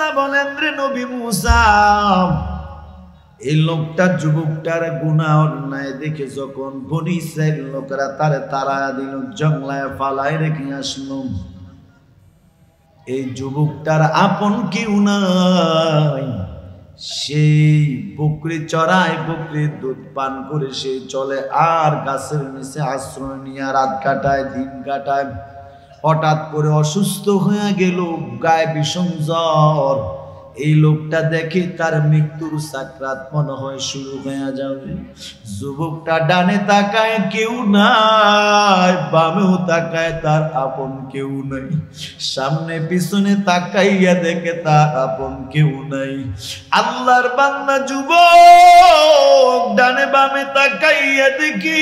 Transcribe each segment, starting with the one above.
আল্লাহ বলেন রে নবী মুসা এই লোকটা যুবকটার গুনাহ অন্যায় দেখে যখন বনি ইসরাইল লোকেরা তারে তাড়া দিল জঙ্গলায় ফালায় রেখে আসলো এই যুবকটার আপন কেউ নাই সেই বকরি চড়ায় বকরির দুধ পান করে সে চলে আর গাছের নিচে আশ্রয় নিয়ে রাত কাটায় দিন কাটায় হঠাৎ করে অসুস্থ হয়ে গেল গায়ে ভীষণ জ্বর এই লোকটা দেখে তার মৃত্যুর সাকরাত মনে হয় শুরু হয়ে যাবে যুবকটা ডানে তাকায় কেউ নাই বামেও তাকায় তার আপন কেউ নাই সামনে পিছনে তাকাইয়া দেখে তার আপন কেউ নাই আল্লাহর বান্দা যুবক ডানে বামে তাকাইয়া দেখি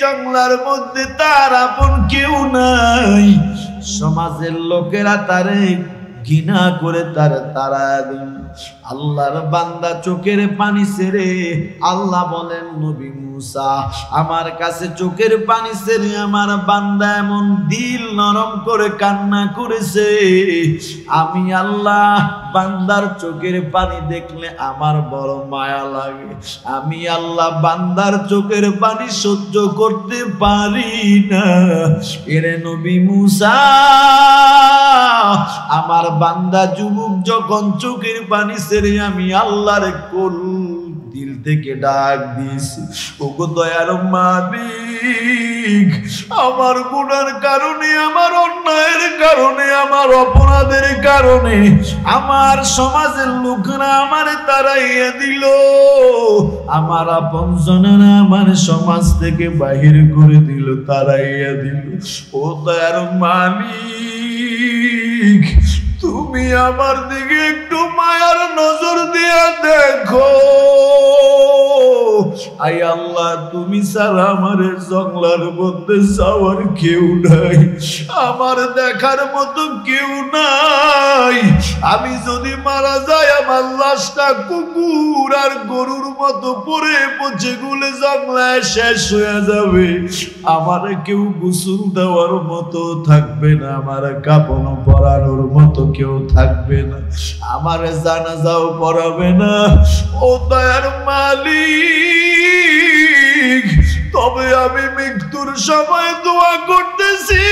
জঙ্গলার মধ্যে তার আপন কেউ নাই সমাজের লোকেরা তারে ঘৃণা করে তারা আল্লাহর বান্দা চোখের পানি ছেড়ে আল্লাহ বলেন নবী মুসা আমার কাছে চোখের পানি ছেড়ে আমার বান্দা এমন দিল নরম করে কান্না করেছে আমি আল্লাহ বান্দার চোখের পানি দেখলে আমার বড় মায়া লাগে আমি আল্লাহ বান্দার চোখের পানি সহ্য করতে পারি না এরে নবী মুসা আমার বান্দা যুবক যখন চোখের পানি ছেড়ে আমি আল্লাহর কোল দিল থেকে ডাক দিয়েছি ওগো দয়ার মালিক আমার গুনার কারণে আমার অন্যায়ের কারণে আমার অপরাধের কারণে আমার সমাজের লোকরা আমারে তাড়াইয়া দিল আমার আপনজনেরা আমার সমাজ থেকে বাহির করে দিল তাড়াইয়া দিল ও দয়ার মালিক তুমি আমার দিকে একটু মায়ার নজর দিয়া দেখো আই আল্লাহ তুমি ছাড়া আমার জঙ্গলার মধ্যে যাওয়ার কেউ নাই আমার দেখার মতো কেউ নাই আমি যদি মারা যাই আমার লাশটা কুকুর আর গরুর মতো পড়ে পচে গুলে জঙ্গলায় শেষ হয়ে যাবে আমার কেউ গোসল দেওয়ার মতো থাকবে না আমার কাপড় পরানোর মতো কেউ থাকবে না আমার জানাজাও পড়াবে না ও দয়ার মালিক তবে আমি মৃত্যুর সময় দোয়া করতেছি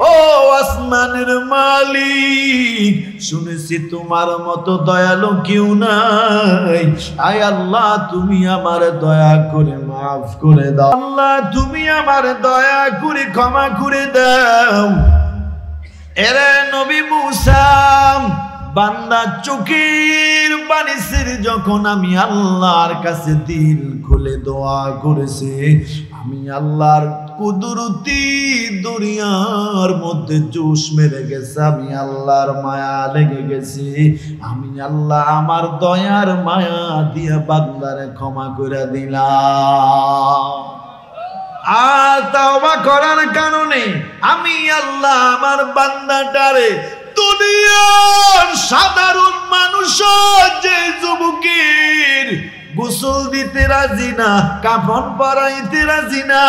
ও আসমানের মালিক শুনেছি তোমার মতো দয়ালু কেউ নাই আয় আল্লাহ তুমি আমার দয়া করে মাফ করে দাও আল্লাহ তুমি আমার দয়া করে ক্ষমা করে দাও এরে নবী মুসা বান্দা চোখের পানি ছেড়ে যখন আমি আল্লাহর কাছে দিল খুলে দোয়া করেছে আমি আল্লাহর কুদরতি দুনিয়ার মধ্যে জোশ মেরে গেছে আমি আল্লাহর মায়া লেগে গেছে আমি আল্লাহ আমার দয়ার মায়া দিয়া বান্দারে ক্ষমা করে দিলাম আর তাওবা করার কারণে আমি আল্লাহ আমার বান্দাটারে দুনিয়ার সাধারণ মানুষ যে যুবকের গোসল দিতে রাজি না কাফন পরাইতে রাজি না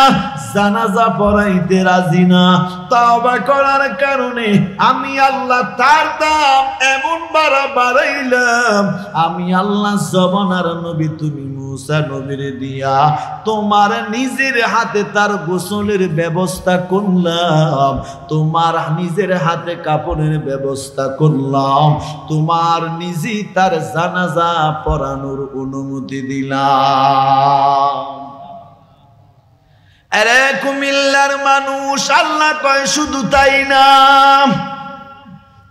জানাজা পরাইতে রাজি না তাওবা করার কারণে আমি আল্লাহ তার দাম এমন বাড়াইলাম আমি আল্লাহ জবানার নবী তুমি মুসা নবীর দিয়া তোমার নিজের হাতে তার গোসলের ব্যবস্থা করলাম তোমার নিজের হাতে কাপড়ের ব্যবস্থা করলাম তোমার নিজে তার জানাজা পড়ানোর অনুমতি দিলাম আরে কুমিল্লার মানুষ আল্লাহ কয় শুধু তাই না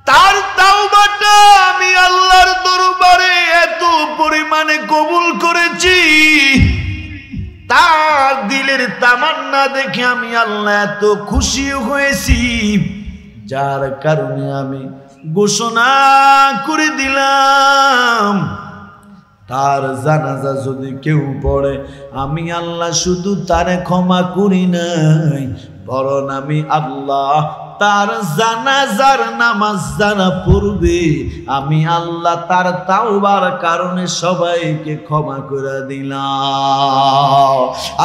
তার তাওবাটা আমি আল্লাহর দরবারে এত পরিমাণে কবুল করেছি তার দিলের তামান্না দেখে আমি আল্লাহ এত খুশি হয়েছি যার কারণে আমি ঘোষণা করে দিলাম তার জানাজা যদি কেউ পড়ে আমি আল্লাহ শুধু তারে ক্ষমা করি নাই বরং আমি আল্লাহ তার জানাজার নামাজ যারা পড়বে আমি আল্লাহ তার তাওবার কারণে সবাইকে ক্ষমা করে দিলাম।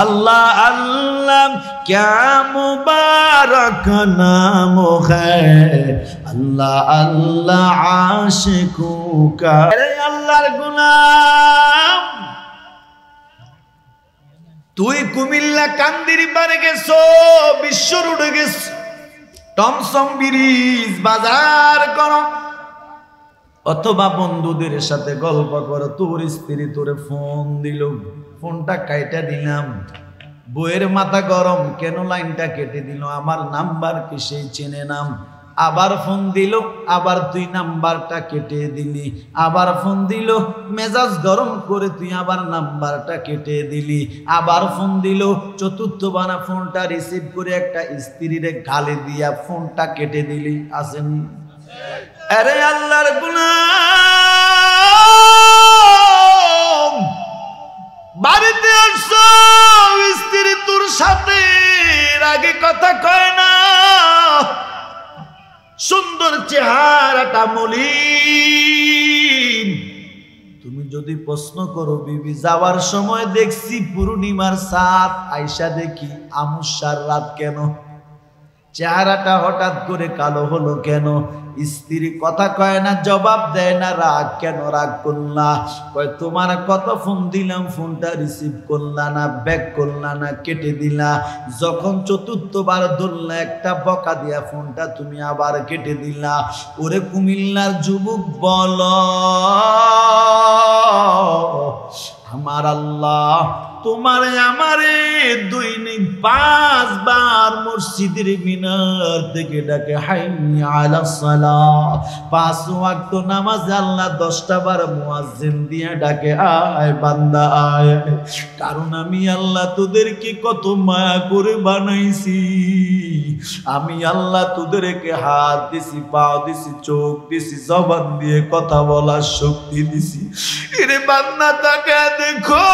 আল্লাহ আল্লাহ ক্যা মুবারক নাম হ্যায়, আল্লাহ আল্লাহ আশিকু কা। আল্লাহর গোলাম, তুই কুমিল্লা কান্দিরি পারে গেছো, বিশ্ব রোডে গেছ, টমসম ব্রিজ বাজার করো, অথবা বন্ধুদের সাথে গল্প করো, তোর স্ত্রী তোরে ফোন দিল, ফোনটা কাইটা দিলাম, বইয়ের মাথা গরম, কেন লাইনটা কেটে দিল, আমার নাম্বার কি সেই চেনে নাম, আবার ফোন দিল, আবার তুই নাম্বারটা কেটে দিলি, আবার ফোন দিল, মেজাজ গরম করে তুই আবার নাম্বারটা কেটে দিলি, আবার ফোন দিল, চতুর্থ বানা ফোনটা রিসিভ করে একটা স্ত্রীরে গালে দিয়া ফোনটা কেটে দিলি। আসেনি? আরে আল্লাহর গোলাম, বাড়িতে আসছো, স্ত্রী তোর সাথে আগে কথা কয় না, সুন্দর চেহারাটা মলিন, তুমি যদি প্রশ্ন করো বিবি যাওয়ার সময় দেখছি পূর্ণিমার চাঁদ, আয়সা দেখি আমুসার রাত, কেন চেহারাটা হঠাৎ করে কালো হলো কেন? স্ত্রী কথা কয় না, জবাব দেয় না, রাগ কেন? রাগ করলা? কয় তোমার কত ফোন দিলাম, ফোনটা রিসিভ করলা না, ব্যাক করলা না, কেটে দিলা, যখন চতুর্থবার ধরলা একটা বকা দিয়া ফোনটা তুমি আবার কেটে দিলা। ওরে কুমিল্লার যুবক বল, আমার আল্লাহ তোমারে আমারে দৈনিক 5 বার মসজিদের মিনার থেকে ডাকে হাইয়া আলাস সালাহ, 5 ওয়াক্ত নামাজ আল্লাহ 10টা বার মুয়াজ্জিন দিয়ে ডাকে আয় বান্দা আয়। কারণ আমি আল্লাহ তোদেরকে কত মায়া করে বানাইছি, আমি আল্লাহ তোদেরকে হাত দিছি, পা দিছি, চোখ দিছি, জবান দিয়ে কথা বলার শক্তি দিছি। এরে বান্দা তাকে দেখো,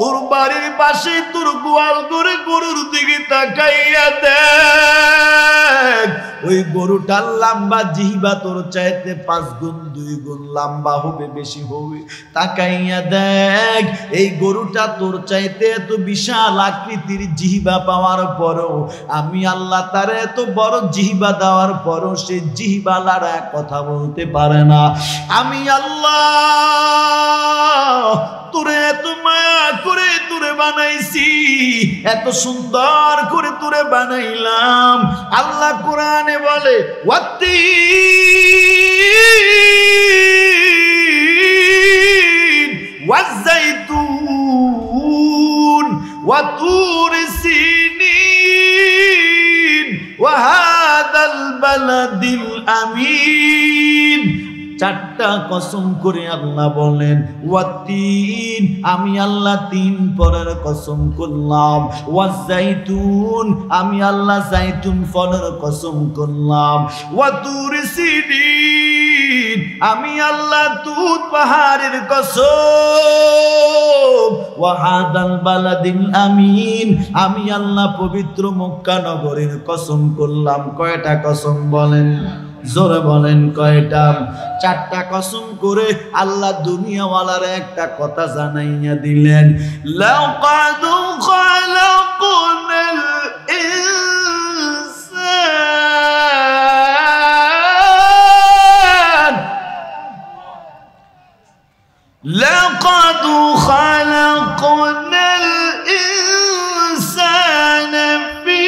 তোর বাড়ির পাশে তোর গোয়াল করে গরুর দিকে তাকাইয়া দেখ, ওই গরুটার লম্বা জিহ্বা তোর চাইতে 5 গুণ 2 গুণ লম্বা হবে, বেশি হবে। তাকাইয়া দেখ, এই গরুটা তোর চাইতে এত বিশাল আকৃতির জিহ্বা পাওয়ার পরও আমি আল্লাহ তার এত বড় জিহ্বা দেওয়ার পরও সে জিহ্বা লড়া কথা বলতে পারে না। আমি আল্লাহ তোরে এত মায়া করে তোরে বানাইছি, এত সুন্দর করে তোরে বানাইলাম। আল্লাহ কোরআনে বলে ওয়াত্তিন ওয়াজ্জাইতুন ওয়াতুর সিনিন ওয়াহাদাল বালাদিল আমিন। 4টা কসম করে আল্লাহ বলেন, ওয়াতিন আমি আল্লাহ 3 পরের কসম করলাম, ওয়াজাইতুন আমি আল্লাহ জাইতুন ফলের কসম করলাম, ওয়াতুর সিনিন আমি আল্লাহ তুত পাহাড়ের কসম, ওয়াহাদাল বালাদিল আমিন আমি আল্লাহ পবিত্র মক্কা নগরীর কসম করলাম। কয়টা কসম বলেন? জোরে বলেন কয়টা? 4টা কসম করে আল্লাহ দুনিয়াওয়ালার একটা কথা জানাইয়া দিলেন, লাকাদ খালাকনাল ইনসান, লাকাদ খালাকনাল ইনসানা ফি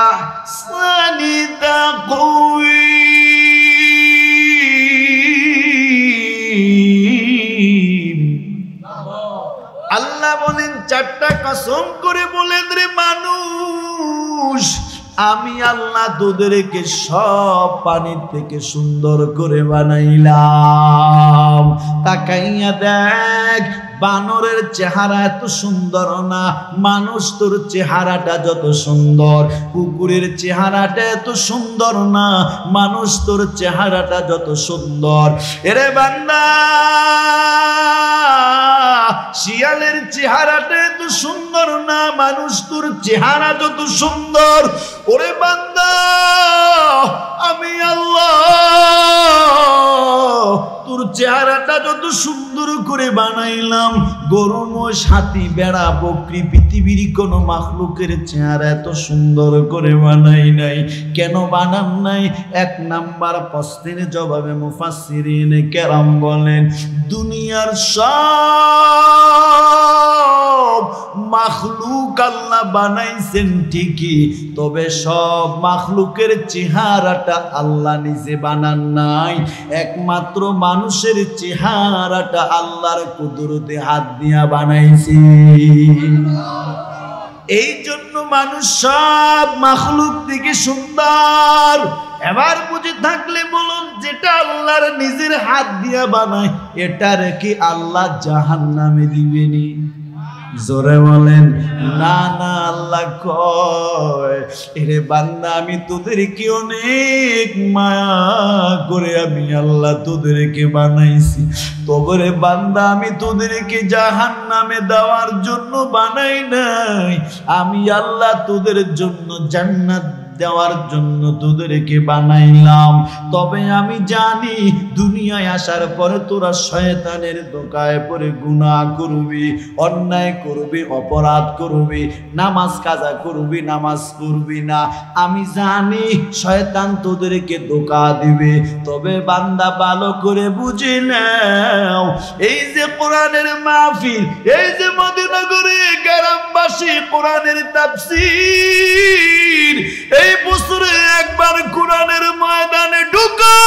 আহসানি তাকওয়ীম। আল্লাহ বলেন 4টা কসম করে বলেন, রে মানুষ আমি আল্লাহ তোদেরকে সব পানির থেকে সুন্দর করে বানাইলাম। তাকাইয়া দেখ, বানরের চেহারা এত সুন্দর না, মানুষ তোর চেহারাটা যত সুন্দর, কুকুরের চেহারাটা এত সুন্দর না, মানুষ তোর চেহারাটা যত সুন্দর। এরে বান্দা শিয়ালের চেহারাটা এত সুন্দর না, মানুষ তোর চেহারা যত সুন্দর। ওরে বান্দা, আমি আল্লাহ তোর চেহারাটা যত সুন্দর করে বানাইলাম, গরু মোষ হাতি বেড়া বকরি পৃথিবীর কোন মাখলুকের চেহারা এত সুন্দর করে বানাই নাই। কেন বানান নাই? এক নাম্বার প্রশ্নের জবাবে মুফাসসিরিন কেরাম বলেন, দুনিয়ার সব মাখলুক আল্লাহ বানাইছেন ঠিকই, তবে সব মাখলুকের চেহারাটা আল্লাহ নিজে বানান নাই। একমাত্র মানুষের চেহারাটা আল্লাহর কুদরতে হাত দিয়া বানাইছে। এই জন্য মানুষ সব মাখলুক থেকে সুন্দর। এবার বুঝে থাকলে বলুন, যেটা আল্লাহর নিজের হাত দিয়া বানায় এটা রেখে আল্লাহ জাহান্নামে দিবেনি? জোরে বলেন না। না, আল্লাহ কয়, এরে বান্দা আমি তোদেরকে অনেক মায়া করে আমি আল্লাহ তোদেরকে বানাইছি। তবে বান্দা আমি তোদেরকে জাহান্নামে দেওয়ার জন্য বানাই নাই, আমি আল্লাহ তোদের জন্য জান্নাত দেওয়ার জন্য তোদেরকে বানাইলাম। তবে আমি জানি দুনিয়ায় আসার পরে তোরা শয়তানের ধোঁকায় পড়ে গুনাহ করবি, অন্যায় করবি, অপরাধ করবি, নামাজ কাজা করবি, নামাজ পড়বি না। আমি জানি শয়তান তোদেরকে ধোঁকা দিবে। তবে বান্দা ভালো করে বুঝে নাও, এই যে কোরআনের মাহফিল, এই যে মদিনানগরে গ্রামবাসী কোরআনের তাফসীর, এই বছরে একবার কোরআনের ময়দানে ঢুকো,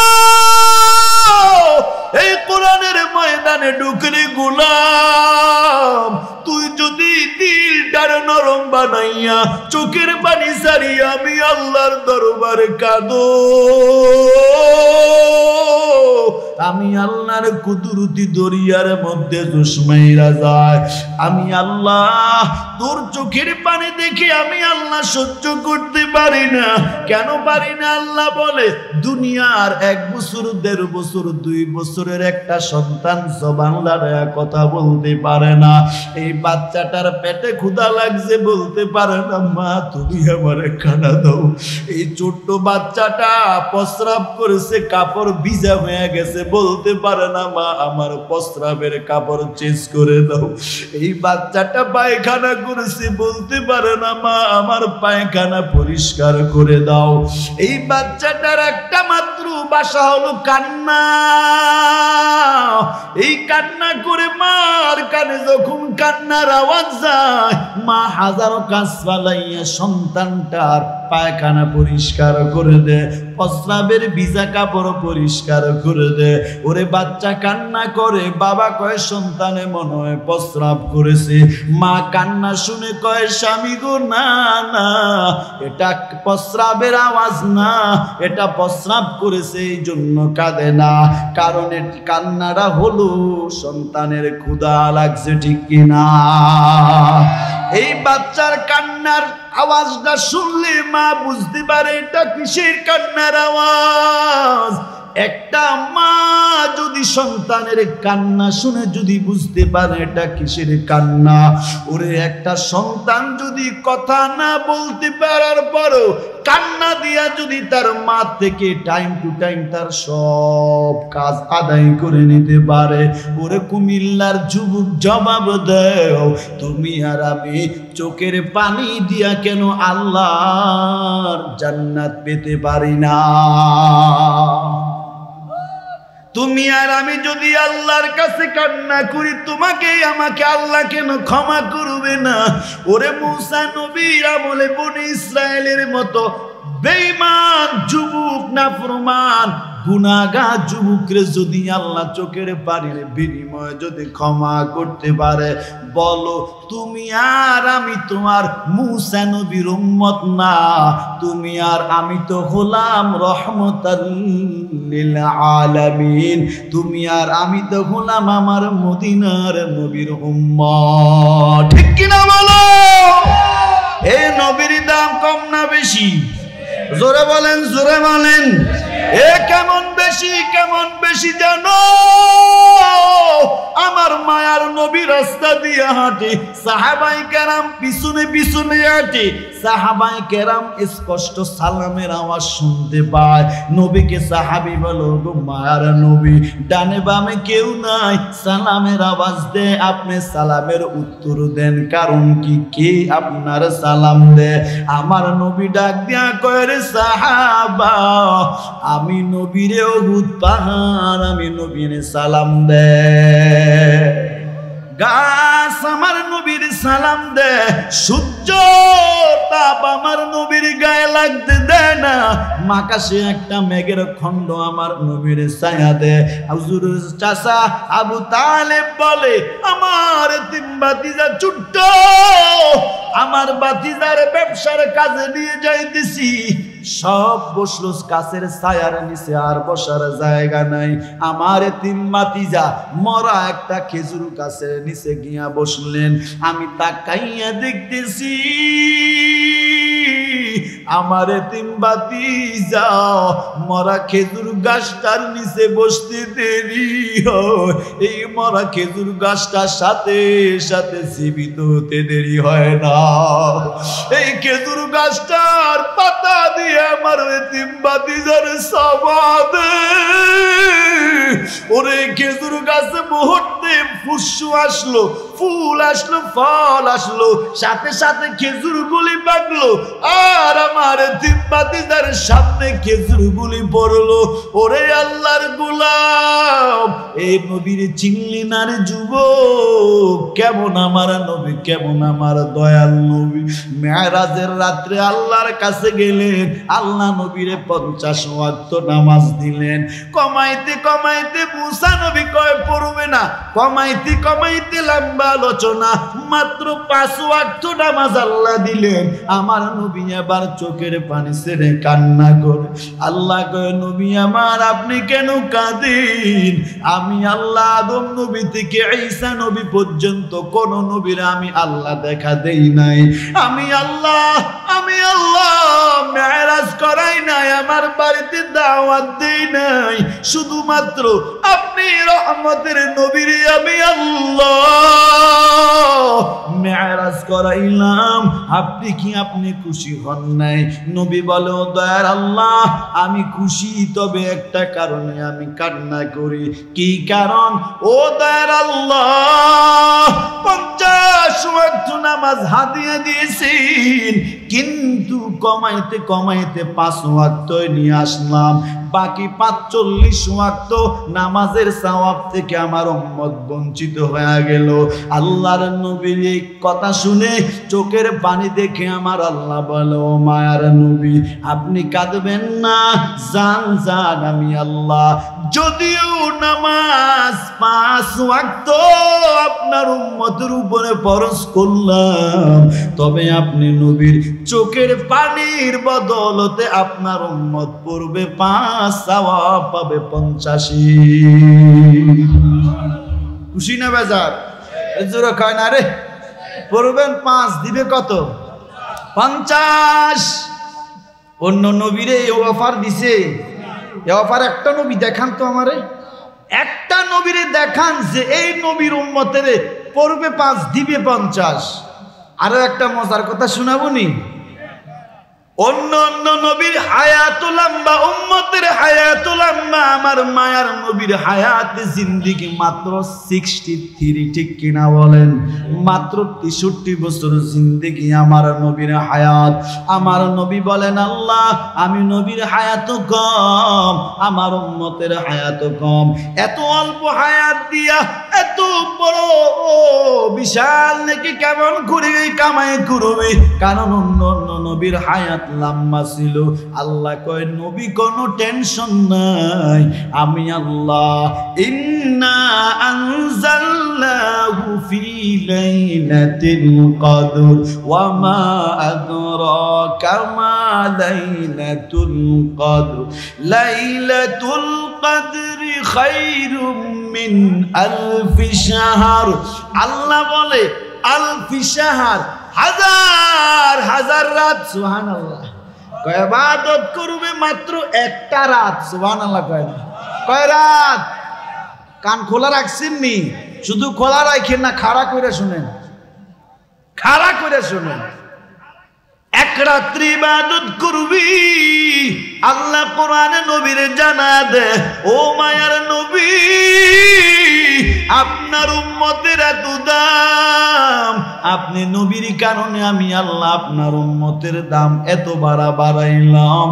এই কোরআনের ময়দানে ঢুকলে গোলাম, তুই যদি দিলটার নরম বানাইয়া চোখের পানি সারিয়া আমি আল্লাহর দরবারে কাঁদো, আমি আল্লাহর কুদরতি দরিয়ার মধ্যে জুসমাইরা যায়। আমি আল্লাহ তোর চোখের পানি দেখে আমি আল্লাহ সহ্য করতে পারি না। কেন পারি না? আল্লাহ বলে, দুনিয়ার 1 বছর 1.5 বছর 2 বছরের একটা সন্তান জবান লড়াইয়া কথা বলতে পারে না। এই বাচ্চাটার পেটে ক্ষুধা লাগছে, বলতে পারে না মা তুমি আমারে খানা দাও। এই ছোট্ট বাচ্চাটা প্রস্রাব করেছে, কাপড় ভিজা হয়ে গেছে, বলতে পারে না মা আমার প্রস্রাবের কাপড় চেঞ্জ করে দাও। এই বাচ্চাটা পায়খানা করেছে, বলতে পারে না মা আমার পায়খানা পরিষ্কার করে দাও। এই বাচ্চাটার একটা মাত্র ভাষা হলো কান্না। এই কান্না করে মার কানে যখন কান্নার আওয়াজ যায়, মা হাজারো কাজ ফালাইয়া সন্তানটার পায়খানা পরিষ্কার করে দেয়, প্রস্রাবের ভিজা কাপড় পরিষ্কার করে দেয়। ওরে বাচ্চা কান্না করে, বাবা কয় সন্তানে মনে হয় প্রস্রাব করেছে। মা কান্না শুনে কয় স্বামী গো না না, এটা প্রস্রাবের আওয়াজ না, এটা প্রস্রাব করেছে এই জন্য কাঁদে না। কারণ কান্নাটা হলো সন্তানের ক্ষুধা লাগছে, ঠিক কিনা? এই বাচ্চার কান্নার আওয়াজটা শুনলে মা বুঝতে পারে এটা কিসের কান্নার আওয়াজ। একটা মা যদি সন্তানের কান্না শুনে যদি বুঝতে পারে এটা কিসের কান্না, ওরে একটা সন্তান যদি কথা না বলতে পারার পরও কান্না দিয়া যদি তার মা থেকে টাইম টু টাইম তার সব কাজ আদায় করে নিতে পারে, ওরে কুমিল্লার যুবক জবাব দেও, তুমি আর আমি চোখের পানি দিয়া কেন আল্লাহর জান্নাত পেতে পারি না? তুমি আর আমি যদি আল্লাহর কাছে কান্না করি, তোমাকে আমাকে আল্লাহ কেন ক্ষমা করবে না? ওরে মুসা নবীর আমলে বনি ইসরায়েলের মতো বেঈমান যুবক, নাফরমান গুনাহগার যুবকরে যদি আল্লাহ চোখের পানির বিনিময়ে যদি ক্ষমা করতে পারে, বলো তুমি আর আমি তোমার মুসা নবীর উম্মত না? তুমি আর আমি তো হলাম রহমতাল লিল আলামিন। তুমি আর আমি তো হলাম আমার মদিনার নবীর উম্মত, ঠিক কিনা বলো? এই নবীর দাম কম না বেশি? জোরে বলেন, জোরে বলেন। এ কেমন বেশি কেমন বেশি জানো আমার মায়ার নবী রাস্তা দিয়ে হাঁটে সাহাবাই কেরাম পিছনে পিছনে হাঁটে সাহাবাই কেরাম স্পষ্ট সালামের আওয়াজ শুনতে পায় নবীকে সাহাবী বলো গো মায়ার নবী ডানে বামে কেউ নাই সালামের আওয়াজ দে আপনি সালামের উত্তর দেন কারণ কি কে আপনার সালাম দে আমার নবী ডাক দিয়া কয় রে সাহাবা আমি নবীরে উহুদ পাহাড় আমি নবীরে সালাম দে গাছ আমার নবীর সালাম দে সূর্য তাপ আমার নবীর গায়ে লাগতে দেয় না আকাশে একটা মেঘের খণ্ড আমার নবীর ছায়া দে হুজুর চাচা আবু তালেব বলে আমার তিন ভাতিজা ছোট্ট আমার ভাতিজার ব্যবসার কাজে নিয়ে যাইতেছি সব বসলো গাছের ছায়ার নিচে আর বসার জায়গা নাই আমার তিন ভাতিজা মরা একটা খেজুর গাছের নিচে গিয়া বসলেন আমি তাকাইয়া দেখতেছি আমার তিন ভাতিজা মরা খেজুর গাছটার নিচে বসতে দেরি হয় এই মরা খেজুর গাছটার সাথে সাথে জীবিত হতে দেরি হয় না এই খেজুর গাছটার পাতা দিয়ে আমার তিন ভাতিজার সবাদ ওরে খেজুর গাছে মুহূর্তে ফুসু আসলো ফুল আসলো ফল আসলো সাথে সাথে খেজুর গুলি পাকলো আর আমার তিন ভাতিজার সামনে খেজুর গুলি পড়লো ওরে আল্লাহর গোলাম এই নবীর চিনলি না রে যুবক কেমন আমার নবী কেমন আমার দয়াল নবী মেরাজের রাত্রে আল্লাহর কাছে গেলেন আল্লাহ নবীরে 50 ওয়াক্ত নামাজ দিলেন কমাইতে কমাইতে মুসা নবী কয় পড়বে না কমাইতে কমাইতে লম্বা আলোচনা মাত্র 5 ওয়াক্ত নামাজ আল্লাহ দিলেন আমার নবী আবার চোখের পানি ছেড়ে কান্না করে আল্লাহ কয় নবী আমার আপনি কেন কাঁদেন আমি আল্লাহ আদম নবী থেকে ঈসা নবী পর্যন্ত কোন নবীর আমি আল্লাহ দেখা দেই নাই আমি আল্লাহ মেরাজ করাই নাই আমার বাড়িতে দাওয়াত দেই নাই শুধুমাত্র আপনি রহমতের নবীর আমি আল্লাহ মেরাজ করাইলাম আপনি কি আপনি খুশি হন নাই নবী বলে ও দয়ার আল্লাহ আমি খুশি তবে একটা কারণে আমি কান্না করি কি কারণ ও দয়ার আল্লাহ 50 ওয়াক্ত নামাজ হাদিয়া দিয়েছেন কিন্তু কমাইতে কমাইতে 5 ওয়াক্ত নিয়ে আসলাম বাকি 45 ওয়াক্ত নামাজের সওয়াব থেকে আমার উম্মত বঞ্চিত হয়ে গেল আল্লাহর নবীর এই কথা শুনে চোখের পানি দেখে আমার আল্লাহ বলে ও মায়ার নবী আপনি কাঁদবেন না জান জান আমি আল্লাহ যদিও নামাজ 5 ওয়াক্ত আপনার উম্মতের উপরে ফরজ করলাম তবে আপনি নবীর চোখের পানির বদলতে আপনার উম্মত পড়বে 5 সওয়াব পাবে 85 খুশি না বেজার এজোরা কয় না রে পড়বেন 5 দিবে কত 50 অন্য নবীরে এই অফার দিছে এই অফার একটা নবী দেখান তো আমারে একটা নবীরে দেখান যে এই নবীর উম্মতের পড়বে 5 দিবে 50 আরো একটা মজার কথা শোনাবনি অন্য অন্য নবীর হায়াত লম্বা উম্মতের হায়াত লম্বা আমার মায়ার নবীর হায়াত জিন্দেগি মাত্র 63 ঠিক কিনা বলেন মাত্র 63 বছর জিন্দেগি আমার নবীর হায়াত আমার নবী বলেন আল্লাহ আমি নবীর হায়াত কম আমার উম্মতের হায়াত কম এত অল্প হায়াত দিয়া এত বড় বিশাল নাকি কেমন করে কামাই করবে কারণ অন্য অন্য নবীর হায়াত লম্বা ছিল আল্লাহ কয় নবী কোনো টেনশন নাই আমি আল্লাহ ইন্না আনজালনাহু ফি লাইলাতিল কদর ওয়া মা আদরাকা মা লাইলাতুল কদর লাইলাতুল কদরি খায়রুম মিন আলফি শাহর আল্লাহ বলে আলফি শাহর হাজার হাজার রাত সুবহানাল্লাহ কয় ইবাদত করবে মাত্র একটা রাত সুবহানাল্লাহ কয় না কয় রাত? কান খোলা রাখছেন নি? শুধু খোলা রাখেন না, খাড়া করে শুনেন, খাড়া করে শুনেন। এক রাত্রি ইবাদত করবি, আল্লাহ কোরআনে নবীরে জানা দে, ও মায়ার নবী, আপনার উম্মতের এত দাম, আপনি নবীর কারণে আমি আল্লাহ আপনার উম্মতের দাম এত বাড়াইলাম।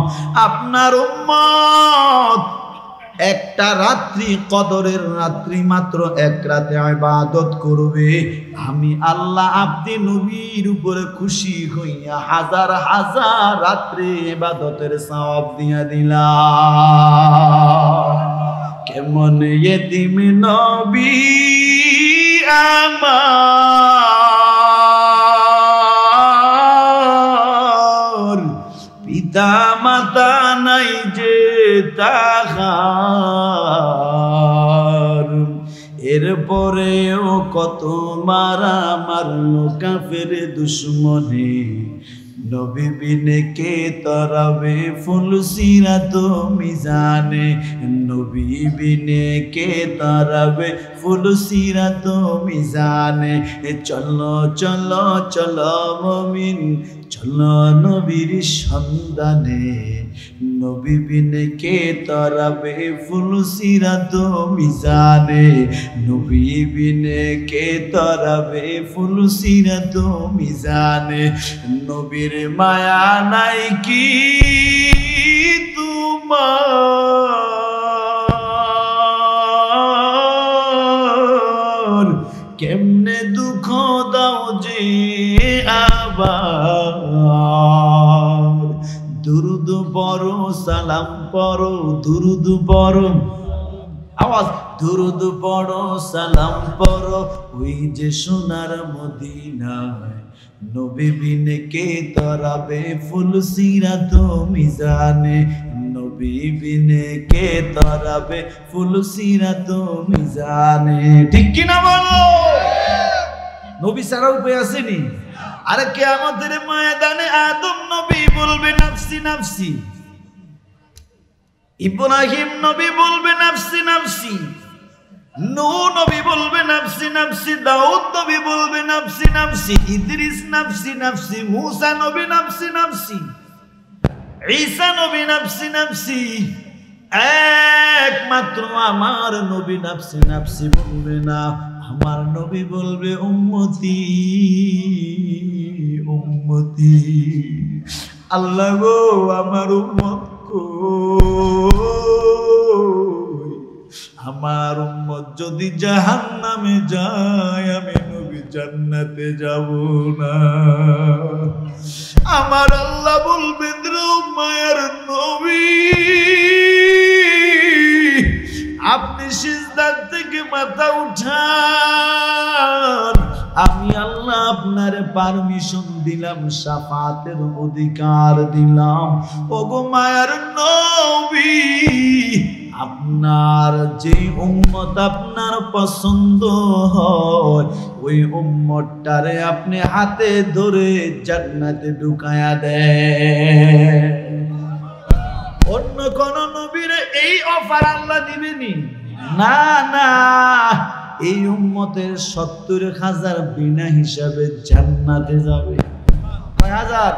আপনার উম্মত একটা রাত্রি, কদরের রাত্রি মাত্র এক রাতে ইবাদত করবে, আমি আল্লাহ আপনি নবীর উপরে খুশি হইয়া হাজার হাজার রাত্রি ইবাদতের সওয়াব দিয়া দিলাম। কেমন ইতিম নবী আমার, পিতা মাতা নাই যে তাহার, এরপরেও কত মারা মারলো কাফের দুশ্মনে, নবী বিনে কে তরাবে ফুল সিরাত মিজানে, নবী বিনে কে তরাবে ফুল সিরাত মিজানে। চলো চলো চলো মুমিন, চলো নবীর সন্ধানে, নবী বিনে কে তরাবে ফুল সিরাত মিজানে, নবী বিনে কে তরাবে ফুল সিরাত মিজানে। নবীর মায়া নাই কি তোমার, কেমনে দুঃখ দাও যে আবার, দুরুদ পড়ো সালাম পড়ো, দুরুদ পড়ো, আওয়াজ, দুরুদ পড়ো সালাম পড়ো, ওই যে সোনার মদিনায়, নবী বিনে কে তরাবে ফুল সিরাত মিজানে, নবী বিনে কে তরাবে ফুল সিরাত মিজানে। ঠিক কিনা বলো? নবী ছাড়া উপায় আসেনি? আরে কিয়ামতের ময়দানে আদম নবী বলবে নাফসি নাফসি, ইব্রাহিম নবী বলবে নাফসি নাফসি, নূহ নবী বলবে নাফসি নাফসি, দাউদ নবী বলবে নাফসি নাফসি, ইদ্রিস নাফসি নাফসি, মূসা নবী নাফসি নাফসি, ঈসা নবী নাফসি নাফসি। একমাত্র আমার নবী নাফসি নাফসি বলবে না, আমার নবী বলবে উম্মতি উম্মতি। আল্লাহ গো আমার উম্মত কই, আমার উম্মত যদি জাহান্নামে যায়, আমি নবী জান্নাতে যাব না। আমার আল্লাহ বলবেন মায়ার নবী, আপনি সিজদার থেকে মাথা উঠান, আমি আল্লাহ আপনার পারমিশন দিলাম, শাফাতের অধিকার দিলাম। ওগো মায়ার নবী, আপনার যে উম্মত আপনার পছন্দ হয়, ওই উম্মতটারে আপনি হাতে ধরে জান্নাতে ঢুকায়া দেন। অন্য কোন নবীর এই অফার আল্লাহ দিবেনি? না না, এই উম্মতের ৭০,০০০ বিনা হিসাবে জান্নাতে যাবে। কয় হাজার?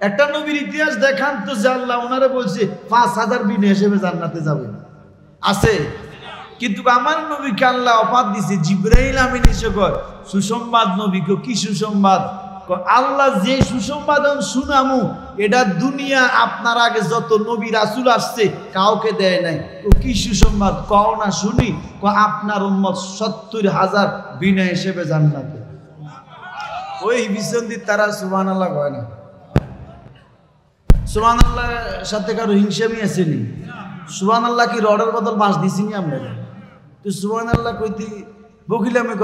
একটা নবীর ইতিহাস দেখান তো যে আল্লাহ ওনারে বলছে ৫,০০০ বিনা হিসেবে জান্নাতে যাবে, আছে? কিন্তু আমার নবীকে আল্লাহ অফার দিছে, জিবরাইল আমিন এসে কয় সুসংবাদ নবীকে। কি সুসংবাদ? আল্লাহ যে সুসংবাদ শুনামু, এটা দুনিয়া আপনার আগে যত নবী রাসূল আসছে কাউকে দেয় নাই। ও কি সুসংবাদ কও না শুনি? আপনার উম্মত ৭০,০০০ বিনা হিসেবে জান্নাতে। ওই বিসন্দি তারা সুবহানাল্লাহ কয় না। সুবহানাল্লাহর সাথে কারো হিংসামি আসেনি? সুবহানাল্লাহ কি রডের বদল বাঁশ দিছিনি আমরা? তো সুবহানাল্লাহ কইতে বকিলামি